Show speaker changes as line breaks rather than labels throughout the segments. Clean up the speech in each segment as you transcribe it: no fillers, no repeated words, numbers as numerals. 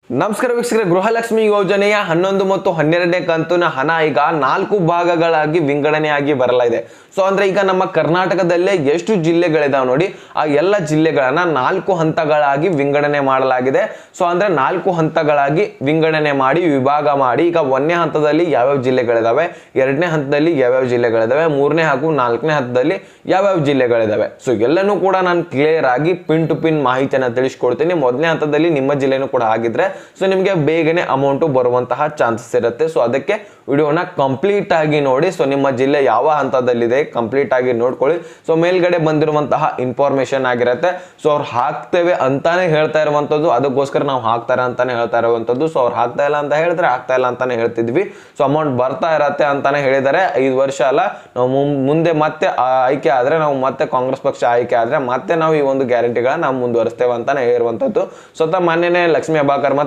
ನಮಸ್ಕಾರ ವೀಕ್ಷಕರೇ, ಗೃಹಲಕ್ಷ್ಮಿ ಯೋಜನೆಯ 11 ಮತ್ತು 12ನೇ ಕಂತಿನ ಹಣ ಈಗ 4 ಭಾಗಗಳಾಗಿ ವಿಂಗಡಣೆಯಾಗಿ ಬರಲಿದೆ. ಸೊ ಅಂದ್ರೆ ಈಗ ನಮ್ಮ ಕರ್ನಾಟಕದಲ್ಲೇ ಎಷ್ಟು ಜಿಲ್ಲೆಗಳಿದಾವೆ ನೋಡಿ, ಆ ಎಲ್ಲ ಜಿಲ್ಲೆಗಳನ್ನ 4 ಹಂತಗಳಾಗಿ ವಿಂಗಡಣೆ ಮಾಡಲಾಗಿದೆ. ಸೊ ಅಂದ್ರೆ 4 ಹಂತಗಳಾಗಿ ವಿಂಗಡಣೆ ಮಾಡಿ ವಿಭಾಗ ಮಾಡಿ ಈಗ 1ನೇ ಹಂತದಲ್ಲಿ ಯಾವ್ಯಾವ ಜಿಲ್ಲೆಗಳಿದಾವೆ, 2ನೇ ಹಂತದಲ್ಲಿ ಯಾವ್ಯಾವ ಜಿಲ್ಲೆಗಳಿದಾವೆ, 3ನೇ ಹಾಗೂ 4ನೇ ಹಂತದಲ್ಲಿ ಯಾವ್ಯಾವ ಜಿಲ್ಲೆಗಳಿದಾವೆ. ಸೊ ಎಲ್ಲನೂ ಕೂಡ ನಾನು ಕ್ಲಿಯರ್ ಆಗಿ ಪಿನ್ ಟು ಪಿನ್ ಮಾಹಿತಿಯನ್ನು ತಿಳಿಸ್ಕೊಡ್ತೀನಿ. 1ನೇ ಹಂತದಲ್ಲಿ ನಿಮ್ಮ ಜಿಲ್ಲೆನೂ ಕೂಡ ಆಗಿದ್ರೆ ಸೊ ನಿಮಗೆ ಬೇಗನೆ ಅಮೌಂಟ್ ಬರುವಂತಹ ಚಾನ್ಸಸ್ ಇರುತ್ತೆ. ಸೊ ಅದಕ್ಕೆ ವಿಡಿಯೋನ ಕಂಪ್ಲೀಟ್ ಆಗಿ ನೋಡಿ. ಸೊ ನಿಮ್ಮ ಜಿಲ್ಲೆ ಯಾವ ಹಂತದಲ್ಲಿದೆ ಕಂಪ್ಲೀಟ್ ಆಗಿ ನೋಡ್ಕೊಳ್ಳಿ. ಸೊ ಮೇಲ್ಗಡೆ ಬಂದಿರುವಂತಹ ಇನ್ಫಾರ್ಮೇಶನ್ ಆಗಿರುತ್ತೆ. ಸೊ ಅವ್ರು ಹಾಕ್ತೇವೆ ಅಂತಾನೆ ಹೇಳ್ತಾ ಇರುವಂತದ್ದು, ಅದಕ್ಕೋಸ್ಕರ ನಾವು ಹಾಕ್ತಾರೆ ಅಂತಾನೆ ಹೇಳ್ತಾ ಇರುವಂತದ್ದು. ಸೊ ಅವ್ರು ಹಾಕ್ತಾ ಇಲ್ಲ ಅಂತ ಹೇಳಿದ್ರೆ ಆಗ್ತಾ ಇಲ್ಲ ಅಂತಾನೆ ಹೇಳ್ತಿದ್ವಿ. ಸೊ ಅಮೌಂಟ್ ಬರ್ತಾ ಇರತ್ತೆ ಅಂತಾನೆ ಹೇಳಿದ್ದಾರೆ. 5 ವರ್ಷ ಅಲ್ಲ, ನಾವು ಮುಂದೆ ಮತ್ತೆ ಆಯ್ಕೆ ಆದ್ರೆ, ನಾವು ಮತ್ತೆ ಕಾಂಗ್ರೆಸ್ ಪಕ್ಷ ಆಯ್ಕೆ ಆದ್ರೆ ಮತ್ತೆ ನಾವು ಈ ಒಂದು ಗ್ಯಾರಂಟಿಗಳನ್ನ ನಾವು ಮುಂದುವರಿಸ್ತೇವೆ ಅಂತಾನೆ ಹೇಳಿರುವಂತದ್ದು. ಸ್ವತಃ ಮಾನ್ಯನೇ ಲಕ್ಷ್ಮೀ ಹೆಬ್ಬಾಳ್ಕರ್ ಮತ್ತೆ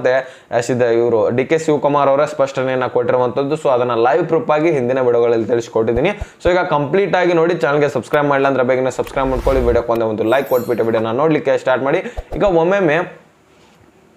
ಇವರು ಡಿ.ಕೆ. ಶಿವಕುಮಾರ್ ಅವರ ಸ್ಪಷ್ಟನೆಯನ್ನ ಕೊಟ್ಟಿರುವಂತದ್ದು. ಸೊ ಅದನ್ನ ಲೈವ್ ಪ್ರೂಫ್ ಆಗಿ ಹಿಂದಿನ ವಿಡಿಯೋಗಳಲ್ಲಿ ತಿಳಿಸಿಕೊಟ್ಟಿದ್ದೀನಿ. ಸೊ ಈಗ ಕಂಪ್ಲೀಟ್ ಆಗಿ ನೋಡಿ. ಚಾನಲ್ಗೆ ಸಬ್ಸ್ಕ್ರೈಬ್ ಮಾಡಿಲ್ಲ ಅಂದ್ರೆ ಬೇಗನೆ ಸಬ್ಸ್ಕ್ರೈಬ್ ಮಾಡ್ಕೊಳ್ಳಿ. ವಿಡಿಯೋಕ್ಕೆ ಒಂದು ಲೈಕ್ ಕೊಟ್ಬಿಟ್ಟು ವಿಡಿಯೋನ ನೋಡ್ಲಿಕ್ಕೆ ಸ್ಟಾರ್ಟ್ ಮಾಡಿ. ಈಗ ಒಮ್ಮೊಮ್ಮೆ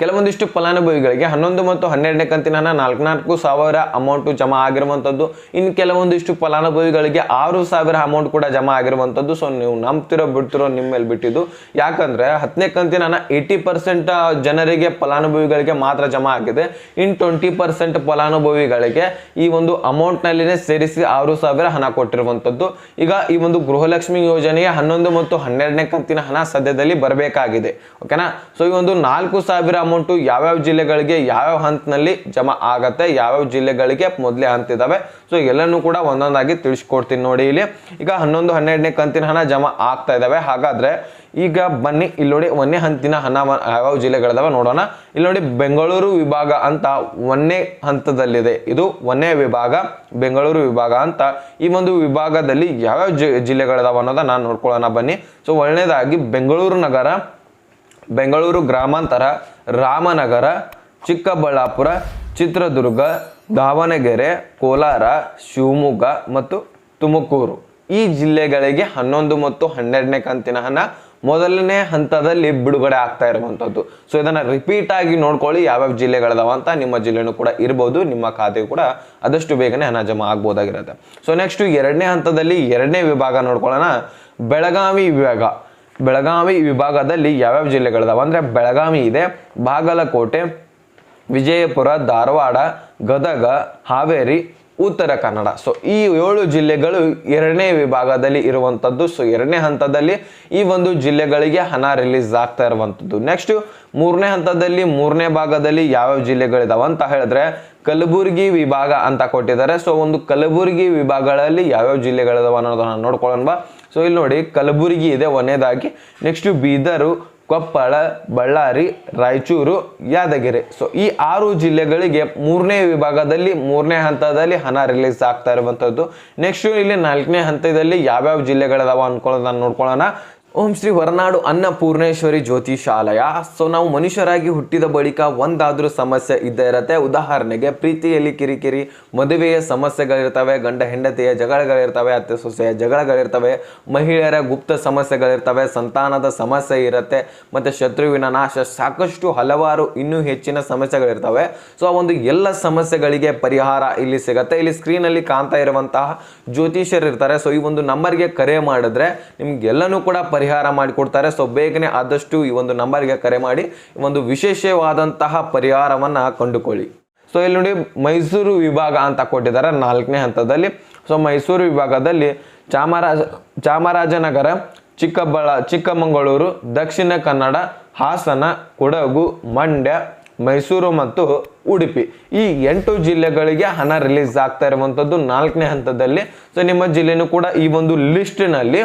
ಕೆಲವೊಂದಿಷ್ಟು ಫಲಾನುಭವಿಗಳಿಗೆ 11 ಮತ್ತು 12ನೇ ಕಂತಿನ 4,000 ಅಮೌಂಟ್ ಜಮಾ ಆಗಿರುವಂಥದ್ದು. ಇನ್ನು ಕೆಲವೊಂದಿಷ್ಟು ಫಲಾನುಭವಿಗಳಿಗೆ 6,000 ಅಮೌಂಟ್ ಕೂಡ ಜಮಾ ಆಗಿರುವಂಥದ್ದು. ಸೊ ನೀವು ನಂಬ್ತಿರೋ ಬಿಡ್ತಿರೋ ನಿಮ್ಮ ಮೇಲೆ ಬಿಟ್ಟಿದ್ದು. ಯಾಕಂದ್ರೆ 10ನೇ ಕಂತಿನ 80% ಜನರಿಗೆ ಫಲಾನುಭವಿಗಳಿಗೆ ಮಾತ್ರ ಜಮಾ ಆಗಿದೆ. ಇನ್ನು 20% ಫಲಾನುಭವಿಗಳಿಗೆ ಈ ಒಂದು ಅಮೌಂಟ್ ನಲ್ಲಿನೇ ಸೇರಿಸಿ 6,000 ಹಣ ಕೊಟ್ಟಿರುವಂಥದ್ದು. ಈಗ ಈ ಒಂದು ಗೃಹಲಕ್ಷ್ಮಿ ಯೋಜನೆಯ 11 ಮತ್ತು 12ನೇ ಕಂತಿನ ಹಣ ಸದ್ಯದಲ್ಲಿ ಬರಬೇಕಾಗಿದೆ. ಓಕೆನಾ. ಸೊ ಈ ಒಂದು 4,000 ಅಮೌಂಟ್ ಯಾವ್ಯಾವ ಜಿಲ್ಲೆಗಳಿಗೆ ಯಾವ್ಯಾವ ಹಂತದಲ್ಲಿ ಜಮಾ ಆಗತ್ತೆ, ಯಾವ್ಯಾವ ಜಿಲ್ಲೆಗಳಿಗೆ ಮೊದಲೇ ಹಂತಿದಾವೆ. ಸೊ ಎಲ್ಲನೂ ಕೂಡ ಒಂದೊಂದಾಗಿ ತಿಳಿಸ್ಕೊಡ್ತೀನಿ ನೋಡಿ. ಇಲ್ಲಿ ಈಗ 11, 12ನೇ ಕಂತಿನ ಹಣ ಜಮಾ ಆಗ್ತಾ ಇದಾವೆ. ಹಾಗಾದ್ರೆ ಈಗ ಬನ್ನಿ ಇಲ್ಲಿ ನೋಡಿ, 1ನೇ ಹಂತಿನ ಹಣ ಯಾವ್ಯಾವ ಜಿಲ್ಲೆಗಳಿದಾವೆ ನೋಡೋಣ. ಇಲ್ಲಿ ನೋಡಿ, ಬೆಂಗಳೂರು ವಿಭಾಗ ಅಂತ 1ನೇ ಹಂತದಲ್ಲಿದೆ. ಇದು 1ನೇ ವಿಭಾಗ, ಬೆಂಗಳೂರು ವಿಭಾಗ ಅಂತ. ಈ ಒಂದು ವಿಭಾಗದಲ್ಲಿ ಯಾವ್ಯಾವ ಜಿಲ್ಲೆಗಳಿದಾವೆ ಅನ್ನೋದ ನಾನು ನೋಡ್ಕೊಳ್ಳೋಣ ಬನ್ನಿ. ಸೊ ಒಳ್ಳೆಯದಾಗಿ ಬೆಂಗಳೂರು ನಗರ, ಬೆಂಗಳೂರು ಗ್ರಾಮಾಂತರ, ರಾಮನಗರ, ಚಿಕ್ಕಬಳ್ಳಾಪುರ, ಚಿತ್ರದುರ್ಗ, ದಾವಣಗೆರೆ, ಕೋಲಾರ, ಶಿವಮೊಗ್ಗ ಮತ್ತು ತುಮಕೂರು ಈ ಜಿಲ್ಲೆಗಳಿಗೆ 11 ಮತ್ತು 12ನೇ ಕಂತಿನ ಹಣ ಮೊದಲನೇ ಹಂತದಲ್ಲಿ ಬಿಡುಗಡೆ ಆಗ್ತಾ ಇರುವಂಥದ್ದು. ಸೊ ಇದನ್ನ ರಿಪೀಟ್ ಆಗಿ ನೋಡ್ಕೊಳ್ಳಿ ಯಾವ್ಯಾವ ಜಿಲ್ಲೆಗಳಿದಾವ ಅಂತ. ನಿಮ್ಮ ಜಿಲ್ಲೆನೂ ಕೂಡ ಇರ್ಬೋದು, ನಿಮ್ಮ ಖಾತೆಗೂ ಕೂಡ ಆದಷ್ಟು ಬೇಗನೆ ಹಣ ಜಮಾ ಆಗ್ಬೋದಾಗಿರುತ್ತೆ. ಸೊ ನೆಕ್ಸ್ಟ್ 2ನೇ ಹಂತದಲ್ಲಿ 2ನೇ ವಿಭಾಗ ನೋಡ್ಕೊಳ್ಳೋಣ. ಬೆಳಗಾವಿ ವಿಭಾಗ. ಬೆಳಗಾವಿ ವಿಭಾಗದಲ್ಲಿ ಯಾವ್ಯಾವ ಜಿಲ್ಲೆಗಳಿದಾವೆ ಅಂದ್ರೆ ಬೆಳಗಾವಿ ಇದೆ, ಬಾಗಲಕೋಟೆ, ವಿಜಯಪುರ, ಧಾರವಾಡ, ಗದಗ, ಹಾವೇರಿ, ಉತ್ತರ ಕನ್ನಡ. ಸೊ ಈ 7 ಜಿಲ್ಲೆಗಳು 2ನೇ ವಿಭಾಗದಲ್ಲಿ ಇರುವಂಥದ್ದು. ಸೊ 2ನೇ ಹಂತದಲ್ಲಿ ಈ ಒಂದು ಜಿಲ್ಲೆಗಳಿಗೆ ಹಣ ರಿಲೀಸ್ ಆಗ್ತಾ ಇರುವಂಥದ್ದು. ನೆಕ್ಸ್ಟ್ 3ನೇ ಹಂತದಲ್ಲಿ 3ನೇ ಭಾಗದಲ್ಲಿ ಯಾವ್ಯಾವ ಜಿಲ್ಲೆಗಳಿದಾವ ಅಂತ ಹೇಳಿದ್ರೆ ಕಲಬುರಗಿ ವಿಭಾಗ ಅಂತ ಕೊಟ್ಟಿದ್ದಾರೆ. ಸೊ ಒಂದು ಕಲಬುರಗಿ ವಿಭಾಗಗಳಲ್ಲಿ ಯಾವ್ಯಾವ ಜಿಲ್ಲೆಗಳಿದಾವ ಅನ್ನೋದನ್ನ ನೋಡ್ಕೊಳ್ಳೋಣ. ಸೊ ಇಲ್ಲಿ ನೋಡಿ, ಕಲಬುರಗಿ ಇದೆ 1ನೇದಾಗಿ. ನೆಕ್ಸ್ಟ್ ಬೀದರು, ಕೊಪ್ಪಳ, ಬಳ್ಳಾರಿ, ರಾಯಚೂರು, ಯಾದಗಿರಿ. ಸೊ ಈ 6 ಜಿಲ್ಲೆಗಳಿಗೆ 3ನೇ ವಿಭಾಗದಲ್ಲಿ 3ನೇ ಹಂತದಲ್ಲಿ ಹಣ ರಿಲೀಸ್ ಆಗ್ತಾ ಇರುವಂಥದ್ದು. ನೆಕ್ಸ್ಟ್ ಇಲ್ಲಿ 4ನೇ ಹಂತದಲ್ಲಿ ಯಾವ್ಯಾವ ಜಿಲ್ಲೆಗಳಿದಾವ ಅನ್ಕೊಳ್ಳೋದನ್ನ ನೋಡ್ಕೊಳ್ಳೋಣ. ಓಂ ಶ್ರೀ ಹೊರನಾಡು ಅನ್ನಪೂರ್ಣೇಶ್ವರಿ ಜ್ಯೋತಿಷಾಲಯ. ಸೊ ನಾವು ಮನುಷ್ಯರಾಗಿ ಹುಟ್ಟಿದ ಬಳಿಕ ಒಂದಾದ್ರೂ ಸಮಸ್ಯೆ ಇದ್ದೇ ಇರತ್ತೆ. ಉದಾಹರಣೆಗೆ ಪ್ರೀತಿಯಲ್ಲಿ ಕಿರಿಕಿರಿ, ಮದುವೆಯ ಸಮಸ್ಯೆಗಳಿರ್ತವೆ, ಗಂಡ ಹೆಂಡತಿಯ ಜಗಳಗಳಿರ್ತವೆ, ಅತ್ತೆ ಸೊಸೆಯ ಜಗಳಗಳಿರ್ತವೆ, ಮಹಿಳೆಯರ ಗುಪ್ತ ಸಮಸ್ಯೆಗಳಿರ್ತವೆ, ಸಂತಾನದ ಸಮಸ್ಯೆ ಇರುತ್ತೆ, ಮತ್ತೆ ಶತ್ರುವಿನ ನಾಶ, ಸಾಕಷ್ಟು ಹಲವಾರು ಇನ್ನೂ ಹೆಚ್ಚಿನ ಸಮಸ್ಯೆಗಳಿರ್ತವೆ. ಸೊ ಆ ಒಂದು ಎಲ್ಲ ಸಮಸ್ಯೆಗಳಿಗೆ ಪರಿಹಾರ ಇಲ್ಲಿ ಸಿಗತ್ತೆ. ಇಲ್ಲಿ ಸ್ಕ್ರೀನಲ್ಲಿ ಕಾಣ್ತಾ ಇರುವಂತಹ ಜ್ಯೋತಿಷರು ಇರ್ತಾರೆ. ಸೊ ಈ ಒಂದು ನಂಬರ್ಗೆ ಕರೆ ಮಾಡಿದ್ರೆ ನಿಮ್ಗೆಲ್ಲನೂ ಕೂಡ ಪರಿಹಾರ ಮಾಡಿಕೊಡ್ತಾರೆ. ಸೊ ಬೇಗನೆ ಆದಷ್ಟು ಈ ಒಂದು ನಂಬರ್ಗೆ ಕರೆ ಮಾಡಿ ಒಂದು ವಿಶೇಷವಾದಂತಹ ಪರಿಹಾರವನ್ನ ಕಂಡುಕೊಳ್ಳಿ. ಸೊ ಇಲ್ಲಿ ನೋಡಿ, ಮೈಸೂರು ವಿಭಾಗ ಅಂತ ಕೊಟ್ಟಿದ್ದಾರೆ 4ನೇ ಹಂತದಲ್ಲಿ. ಸೊ ಮೈಸೂರು ವಿಭಾಗದಲ್ಲಿ ಚಾಮರಾಜನಗರ, ಚಿಕ್ಕಮಗಳೂರು, ದಕ್ಷಿಣ ಕನ್ನಡ, ಹಾಸನ, ಕೊಡಗು, ಮಂಡ್ಯ, ಮೈಸೂರು ಮತ್ತು ಉಡುಪಿ ಈ 8 ಜಿಲ್ಲೆಗಳಿಗೆ ಹಣ ರಿಲೀಸ್ ಆಗ್ತಾ ಇರುವಂಥದ್ದು 4ನೇ ಹಂತದಲ್ಲಿ. ಸೊ ನಿಮ್ಮ ಜಿಲ್ಲೆನೂ ಕೂಡ ಈ ಒಂದು ಲಿಸ್ಟ್ನಲ್ಲಿ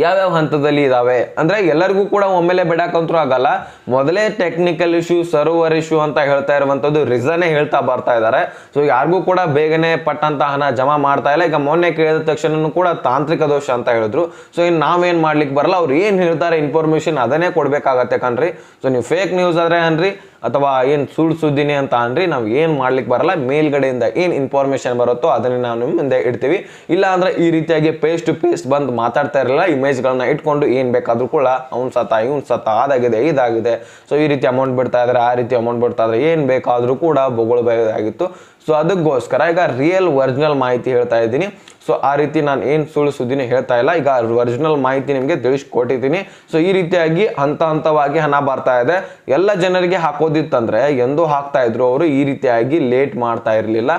ಯಾವ್ಯಾವ ಹಂತದಲ್ಲಿ ಇದಾವೆ ಅಂದ್ರೆ ಎಲ್ಲರಿಗೂ ಕೂಡ ಒಮ್ಮೆಲೆ ಬಿಡಾಕಂತೂ ಆಗಲ್ಲ. ಮೊದಲೇ ಟೆಕ್ನಿಕಲ್ ಇಶ್ಯೂ, ಸರ್ವರ್ ಇಶ್ಯೂ ಅಂತ ಹೇಳ್ತಾ ಇರುವಂಥದ್ದು ರೀಸನ್ನೇ ಹೇಳ್ತಾ ಬರ್ತಾ ಇದ್ದಾರೆ. ಸೊ ಯಾರಿಗೂ ಕೂಡ ಬೇಗನೆ ಪಟ್ಟಂತ ಹಣ ಜಮಾ ಮಾಡ್ತಾ ಇಲ್ಲ. ಈಗ ಮೊನ್ನೆ ಕೇಳಿದ ತಕ್ಷಣ ಕೂಡ ತಾಂತ್ರಿಕ ದೋಷ ಅಂತ ಹೇಳಿದ್ರು. ಸೊ ಇನ್ನು ನಾವೇನ್ ಮಾಡ್ಲಿಕ್ಕೆ ಬರಲ್ಲ, ಅವ್ರು ಏನ್ ಹೇಳ್ತಾರೆ ಇನ್ಫಾರ್ಮೇಶನ್ ಅದನ್ನೇ ಕೊಡ್ಬೇಕಾಗತ್ತೆ ಕಣ್ರಿ. ಸೊ ನೀವು ಫೇಕ್ ನ್ಯೂಸ್ ಆದ್ರೆ ಅನ್ರಿ, ಅಥವಾ ಏನು ಸುಳ್ಳು ಸುದ್ದಿನೇ ಅಂತ ಅನ್ರಿ, ನಾವು ಏನು ಮಾಡ್ಲಿಕ್ಕೆ ಬರಲ್ಲ. ಮೇಲ್ಗಡೆಯಿಂದ ಏನು ಇನ್ಫಾರ್ಮೇಶನ್ ಬರುತ್ತೋ ಅದನ್ನೇ ನಾವು ನಿಮ್ಮ ಮುಂದೆ ಇಡ್ತೀವಿ. ಇಲ್ಲ ಅಂದ್ರೆ ಈ ರೀತಿಯಾಗಿ ಫೇಸ್ ಟು ಫೇಸ್ ಬಂದು ಮಾತಾಡ್ತಾ ಇರಲ್ಲ, ಇಮೇಜ್ಗಳನ್ನ ಇಟ್ಕೊಂಡು ಏನು ಬೇಕಾದ್ರೂ ಕೂಡ ಅವ್ನು ಸತ ಇವ್ನು ಸತ ಅದಾಗಿದೆ ಇದಾಗಿದೆ, ಸೊ ಈ ರೀತಿ ಅಮೌಂಟ್ ಬಿಡ್ತಾ ಇದ್ದಾರೆ, ಆ ರೀತಿ ಅಮೌಂಟ್ ಬಿಡ್ತಾ ಇದ್ದಾರೆ, ಏನು ಬೇಕಾದರೂ ಕೂಡ ಬೊಗಳ್ಬೇಕಾಗಿತ್ತು. ಸೊ ಅದಕ್ಕೋಸ್ಕರ ಈಗ ರಿಯಲ್ ಒರಿಜಿನಲ್ ಮಾಹಿತಿ ಹೇಳ್ತಾ ಇದ್ದೀನಿ. ಸೊ ಆ ರೀತಿ ನಾನು ಏನು ಸುಳ್ಳು ಸುದ್ದಿನೇ ಹೇಳ್ತಾ ಇಲ್ಲ, ಈಗ ಒರಿಜಿನಲ್ ಮಾಹಿತಿ ನಿಮಗೆ ತಿಳಿಸ್ಕೊಟ್ಟಿದ್ದೀನಿ. ಸೊ ಈ ರೀತಿಯಾಗಿ ಹಂತವಾಗಿ ಹಣ ಬರ್ತಾ ಇದೆ. ಎಲ್ಲ ಜನರಿಗೆ ಹಾಕೋದಿತ್ತಂದ್ರೆ ಎಂದೂ ಹಾಕ್ತಾ ಇದ್ರು, ಅವರು ಈ ರೀತಿಯಾಗಿ ಲೇಟ್ ಮಾಡ್ತಾ ಇರಲಿಲ್ಲ.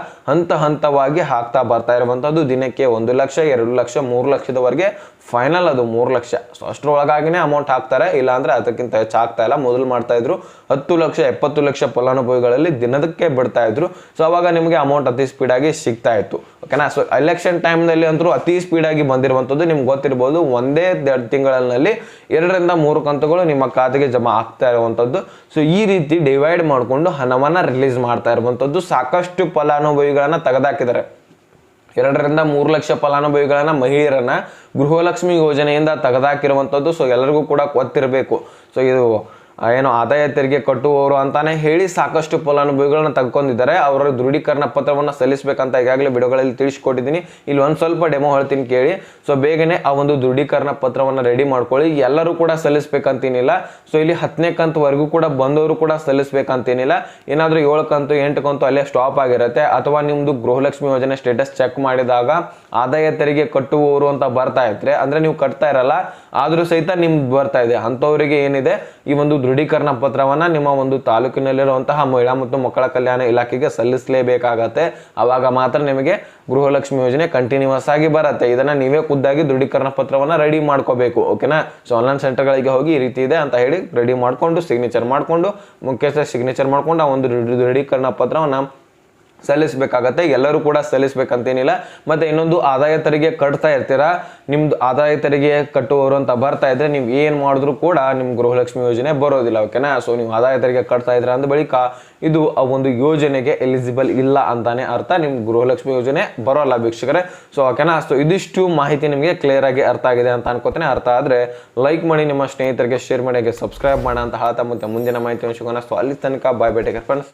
ಹಂತವಾಗಿ ಹಾಕ್ತಾ ಬರ್ತಾ ಇರುವಂಥದ್ದು ದಿನಕ್ಕೆ 1 ಲಕ್ಷ 2 ಲಕ್ಷ 3 ಲಕ್ಷದವರೆಗೆ ಫೈನಲ್ ಅದು 3 ಲಕ್ಷ. ಸೊ ಅಷ್ಟರೊಳಗಾಗಿನೇ ಅಮೌಂಟ್ ಹಾಕ್ತಾರೆ, ಇಲ್ಲಾಂದ್ರೆ ಅದಕ್ಕಿಂತ ಹೆಚ್ಚು ಹಾಕ್ತಾ ಇಲ್ಲ. ಮೊದಲು ಮಾಡ್ತಾ ಇದ್ರು 10 ಲಕ್ಷ 70 ಲಕ್ಷ ಫಲಾನುಭವಿಗಳಲ್ಲಿ ದಿನದಕ್ಕೆ ಬಿಡ್ತಾ ಇದ್ರು. ಸೊ ಅವಾಗ ನಿಮಗೆ ಅಮೌಂಟ್ ಅತಿ ಸ್ಪೀಡಾಗಿ ಸಿಗ್ತಾ ಇತ್ತು, ಓಕೆನಾ. ಸೊ ಎಲೆಕ್ಷನ್ ಟೈಮ್ನಲ್ಲಿ ಅಂತೂ ಅತಿ ಸ್ಪೀಡಾಗಿ ಬಂದಿರುವಂಥದ್ದು ನಿಮ್ಗೆ ಗೊತ್ತಿರ್ಬೋದು. ಒಂದೇ 2 ತಿಂಗಳಲ್ಲಿ 2 ರಿಂದ 3 ಕಂತುಗಳು ನಿಮ್ಮ ಖಾತೆಗೆ ಜಮಾ ಆಗ್ತಾ ಇರುವಂಥದ್ದು. ಸೊ ಈ ರೀತಿ ಡಿವೈಡ್ ಮಾಡಿಕೊಂಡು ಹಣವನ್ನ ರಿಲೀಸ್ ಮಾಡ್ತಾ ಇರುವಂಥದ್ದು. ಸಾಕಷ್ಟು ಫಲಾನುಭವಿಗಳನ್ನ ತೆಗೆದಾಕಿದ್ದಾರೆ. 2 ರಿಂದ 3 ಲಕ್ಷ ಫಲಾನುಭವಿಗಳನ್ನ ಮಹಿಳೆಯರನ್ನ ಗೃಹಲಕ್ಷ್ಮಿ ಯೋಜನೆಯಿಂದ ತೆಗೆದಾಕಿರುವಂಥದ್ದು. ಸೊ ಎಲ್ಲರಿಗೂ ಕೂಡ ಗೊತ್ತಿರಬೇಕು. ಸೊ ಇದು ಏನು ಆದಾಯ ತೆರಿಗೆ ಕಟ್ಟುವವರು ಅಂತಾನೆ ಹೇಳಿ ಸಾಕಷ್ಟು ಫಲಾನುಭವಿಗಳನ್ನ ತೆಗೆದುಕೊಂಡಿದ್ದಾರೆ. ಅವರ ದೃಢೀಕರಣ ಪತ್ರವನ್ನು ಸಲ್ಲಿಸಬೇಕಂತ ಈಗಾಗಲೇ ವಿಡಿಯೋಗಳಲ್ಲಿ ತಿಳಿಸ್ಕೊಟ್ಟಿದ್ದೀನಿ. ಇಲ್ಲಿ ಒಂದು ಸ್ವಲ್ಪ ಡೆಮೋ ಹೇಳ್ತೀನಿ ಕೇಳಿ. ಸೊ ಬೇಗನೆ ಆ ಒಂದು ದೃಢೀಕರಣ ಪತ್ರವನ್ನು ರೆಡಿ ಮಾಡ್ಕೊಳ್ಳಿ. ಎಲ್ಲರೂ ಕೂಡ ಸಲ್ಲಿಸ್ಬೇಕಂತೇನಿಲ್ಲ. ಸೊ ಇಲ್ಲಿ 10ನೇ ಕಂತುವರೆಗೂ ಕೂಡ ಬಂದವರು ಕೂಡ ಸಲ್ಲಿಸ್ಬೇಕಂತೇನಿಲ್ಲ. ಏನಾದರೂ 7 ಕಂತು 8 ಕಂತು ಅಲ್ಲೇ ಸ್ಟಾಪ್ ಆಗಿರುತ್ತೆ. ಅಥವಾ ನಿಮ್ಮದು ಗೃಹಲಕ್ಷ್ಮಿ ಯೋಜನೆ ಸ್ಟೇಟಸ್ ಚೆಕ್ ಮಾಡಿದಾಗ ಆದಾಯ ತೆರಿಗೆ ಕಟ್ಟುವವರು ಅಂತ ಬರ್ತಾ ಇದ್ರೆ, ಅಂದ್ರೆ ನೀವು ಕಟ್ತಾ ಇರಲ್ಲ ಆದ್ರೂ ಸಹಿತ ನಿಮ್ದು ಬರ್ತಾ ಇದೆ, ಅಂಥವರಿಗೆ ಏನಿದೆ ಈ ಒಂದು ದೃಢೀಕರಣ ಪತ್ರವನ್ನ ನಿಮ್ಮ ಒಂದು ತಾಲೂಕಿನಲ್ಲಿರುವಂತಹ ಮಹಿಳಾ ಮತ್ತು ಮಕ್ಕಳ ಕಲ್ಯಾಣ ಇಲಾಖೆಗೆ ಸಲ್ಲಿಸಲೇಬೇಕಾಗತ್ತೆ. ಅವಾಗ ಮಾತ್ರ ನಿಮಗೆ ಗೃಹಲಕ್ಷ್ಮಿ ಯೋಜನೆ ಕಂಟಿನ್ಯೂಸ್ ಆಗಿ ಬರುತ್ತೆ. ಇದನ್ನ ನೀವೇ ಖುದ್ದಾಗಿ ದೃಢೀಕರಣ ಪತ್ರವನ್ನ ರೆಡಿ ಮಾಡ್ಕೋಬೇಕು, ಓಕೆನಾ. ಸೊ ಆನ್ಲೈನ್ ಸೆಂಟರ್ಗಳಿಗೆ ಹೋಗಿ ಈ ರೀತಿ ಇದೆ ಅಂತ ಹೇಳಿ ರೆಡಿ ಮಾಡ್ಕೊಂಡು ಸಿಗ್ನೇಚರ್ ಮಾಡ್ಕೊಂಡು ಮುಖ್ಯಸ್ಥ ಸಿಗ್ನೇಚರ್ ಮಾಡ್ಕೊಂಡು ಆ ಒಂದು ದೃಢೀಕರಣ ಪತ್ರವನ್ನ ಸಲ್ಲಿಸಬೇಕಾಗತ್ತೆ. ಎಲ್ಲರೂ ಕೂಡ ಸಲ್ಲಿಸಬೇಕಂತೇನಿಲ್ಲ. ಮತ್ತೆ ಇನ್ನೊಂದು, ಆದಾಯ ತೆರಿಗೆ ಕಟ್ತಾ ಇರ್ತೀರಾ, ನಿಮ್ದು ಆದಾಯ ತೆರಿಗೆ ಕಟ್ಟುವವರು ಅಂತ ಬರ್ತಾ ಇದ್ರೆ ನೀವು ಏನು ಮಾಡಿದ್ರು ಕೂಡ ನಿಮ್ ಗೃಹಲಕ್ಷ್ಮಿ ಯೋಜನೆ ಬರೋದಿಲ್ಲ, ಓಕೆನಾ. ಸೊ ನೀವು ಆದಾಯ ತೆರಿಗೆ ಕಟ್ತಾ ಇದ್ರ ಅಂದ ಬಳಿಕ ಇದು ಆ ಒಂದು ಯೋಜನೆಗೆ ಎಲಿಜಿಬಲ್ ಇಲ್ಲ ಅಂತಾನೆ ಅರ್ಥ. ನಿಮ್ ಗೃಹಲಕ್ಷ್ಮಿ ಯೋಜನೆ ಬರೋಲ್ಲ ವೀಕ್ಷಕರೇ. ಸೊ ಓಕೆನಾ. ಸೊ ಇದಿಷ್ಟು ಮಾಹಿತಿ ನಿಮಗೆ ಕ್ಲಿಯರ್ ಆಗಿ ಅರ್ಥ ಆಗಿದೆ ಅಂತ ಅನ್ಕೋತೇನೆ. ಅರ್ಥ ಆದ್ರೆ ಲೈಕ್ ಮಾಡಿ, ನಿಮ್ಮ ಸ್ನೇಹಿತರಿಗೆ ಶೇರ್ ಮಾಡಿ, ಸಬ್ಸ್ಕ್ರೈಬ್ ಮಾಡ ಅಂತ ಹೇಳ್ತಾ ಮತ್ತೆ ಮುಂದಿನ ಮಾಹಿತಿ ಸಿಗೋಣ. ಸೊ ಅಲ್ಲಿ ತನಕ bye bye, take care friends.